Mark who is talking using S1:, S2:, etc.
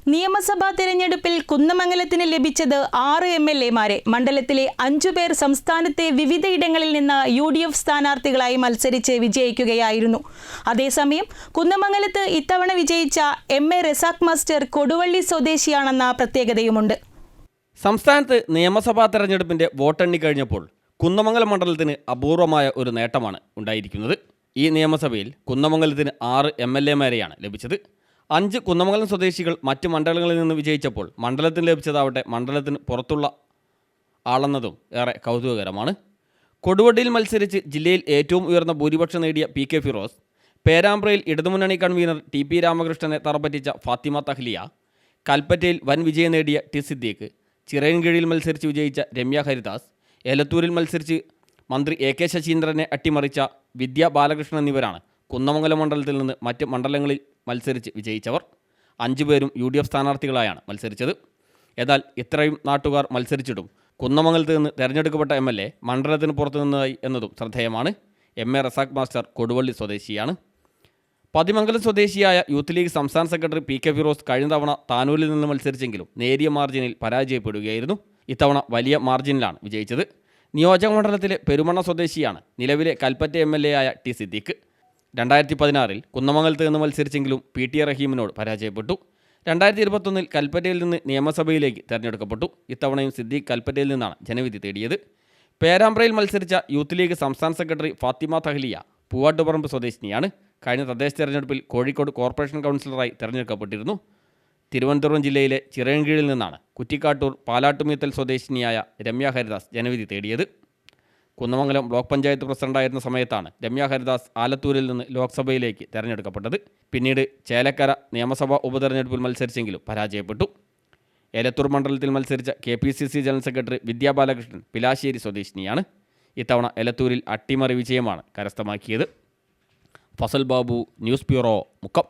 S1: നിയമസഭാ തെരഞ്ഞെടുപ്പിൽ കുന്നമംഗലത്തിന് ലഭിച്ചത് 6 MLA-മാരെ. മണ്ഡലത്തിലെ 5 പേർ സംസ്ഥാനത്തെ വിവിധയിടങ്ങളിൽ നിന്ന് UDF സ്ഥാനാർത്ഥികളായി മത്സരിച്ച് വിജയിക്കുകയായിരുന്നു. അതേസമയം കുന്നമംഗലത്ത് ഇത്തവണ വിജയിച്ച MA റസാഖ് മാസ്റ്റർ കൊടുവള്ളി സ്വദേശിയാണെന്ന പ്രത്യേകതയുമുണ്ട്.
S2: സംസ്ഥാനത്ത് നിയമസഭാ തെരഞ്ഞെടുപ്പിന്റെ വോട്ടെണ്ണി കഴിഞ്ഞപ്പോൾ കുന്നമംഗലം മണ്ഡലത്തിന് അപൂർവമായ ഒരു നേട്ടമാണ് ഉണ്ടായിരിക്കുന്നത്. ഈ നിയമസഭയിൽ കുന്നമംഗലത്തിന് 6 MLA-മാരെയാണ് ലഭിച്ചത്. 5 കുന്നമംഗലം സ്വദേശികൾ മറ്റ് മണ്ഡലങ്ങളിൽ നിന്ന് വിജയിച്ചപ്പോൾ മണ്ഡലത്തിന് ലഭിച്ചതാവട്ടെ മണ്ഡലത്തിന് പുറത്തുള്ള ആളെന്നതും ഏറെ കൗതുകകരമാണ്. കൊടുവള്ളിയിൽ മത്സരിച്ച് ജില്ലയിൽ ഏറ്റവും ഉയർന്ന ഭൂരിപക്ഷം നേടിയ PK ഫിറോസ്, പേരാമ്പ്രയിൽ ഇടതുമുന്നണി കൺവീനർ TP രാമകൃഷ്ണനെ തറപ്പറ്റിച്ച ഫാത്തിമ തഹ്ലിയ, കൽപ്പറ്റയിൽ വൻ വിജയം നേടിയ ടി സിദ്ദീഖ്, ചിറയൻകീഴിൽ മത്സരിച്ച് വിജയിച്ച രമ്യ ഹരിദാസ്, എലത്തൂരിൽ മത്സരിച്ച് മന്ത്രി AK ശശീന്ദ്രനെ അട്ടിമറിച്ച വിദ്യ ബാലകൃഷ്ണൻ എന്നിവരാണ് കുന്നമംഗലം മണ്ഡലത്തിൽ നിന്ന് മറ്റ് മണ്ഡലങ്ങളിൽ മത്സരിച്ച് വിജയിച്ചവർ. 5 പേരും UDF സ്ഥാനാർത്ഥികളായാണ് മത്സരിച്ചത്. എന്നാൽ ഇത്രയും നാട്ടുകാർ മത്സരിച്ചിട്ടും കുന്നമംഗലത്ത് നിന്ന് തെരഞ്ഞെടുക്കപ്പെട്ട MLA മണ്ഡലത്തിന് പുറത്തു നിന്നതായി എന്നതും ശ്രദ്ധേയമാണ്. MA റസാഖ് മാസ്റ്റർ കൊടുവള്ളി സ്വദേശിയാണ്. പതിമംഗലം സ്വദേശിയായ യൂത്ത് ലീഗ് സംസ്ഥാന സെക്രട്ടറി PK ഫിറോസ് കഴിഞ്ഞ തവണ താനൂരിൽ നിന്ന് മത്സരിച്ചെങ്കിലും നേരിയ മാർജിനിൽ പരാജയപ്പെടുകയായിരുന്നു. ഇത്തവണ വലിയ മാർജിനിലാണ് വിജയിച്ചത്. നിയോജക മണ്ഡലത്തിലെ പെരുമണ്ണ സ്വദേശിയാണ് നിലവിലെ കൽപ്പറ്റ MLA ആയ ടി സിദ്ദീഖ്. 2016-ൽ കുന്നമംഗലത്ത് നിന്ന് മത്സരിച്ചെങ്കിലും PT റഹീമിനോട് പരാജയപ്പെട്ടു. 2021-ൽ കൽപ്പറ്റയിൽ നിന്ന് നിയമസഭയിലേക്ക് തെരഞ്ഞെടുക്കപ്പെട്ടു. ഇത്തവണയും സിദ്ദീഖ് കൽപ്പറ്റയിൽ നിന്നാണ് ജനവിധി തേടിയത്. പേരാമ്പ്രയിൽ മത്സരിച്ച യൂത്ത് ലീഗ് സംസ്ഥാന സെക്രട്ടറി ഫാത്തിമ തഹ്ലിയ പൂവാട്ടുപറമ്പ് സ്വദേശിനിയാണ്. കഴിഞ്ഞ തദ്ദേശ തെരഞ്ഞെടുപ്പിൽ കോഴിക്കോട് കോർപ്പറേഷൻ കൗൺസിലറായി തെരഞ്ഞെടുക്കപ്പെട്ടിരുന്നു. തിരുവനന്തപുരം ജില്ലയിലെ ചിറയൻകീഴിൽ നിന്നാണ് കുറ്റിക്കാട്ടൂർ പാലാട്ടുമീത്തൽ സ്വദേശിനിയായ രമ്യ ഹരിദാസ് ജനവിധി തേടിയത്. കുന്നമംഗലം ബ്ലോക്ക് പഞ്ചായത്ത് പ്രസിഡന്റായിരുന്ന സമയത്താണ് രമ്യ ഹരിദാസ് ആലത്തൂരിൽ നിന്ന് ലോക്സഭയിലേക്ക് തെരഞ്ഞെടുക്കപ്പെട്ടത്. പിന്നീട് ചേലക്കര നിയമസഭാ ഉപതെരഞ്ഞെടുപ്പിൽ മത്സരിച്ചെങ്കിലും പരാജയപ്പെട്ടു. എലത്തൂർ മണ്ഡലത്തിൽ മത്സരിച്ച KPCC general secretary Vidya Balakrishnan Pilassery സ്വദേശിനിയാണ്. ഇത്തവണ എലത്തൂരിൽ അട്ടിമറി വിജയമാണ് കരസ്ഥമാക്കിയത്. Fasal Babu, news bureau, Mukkam.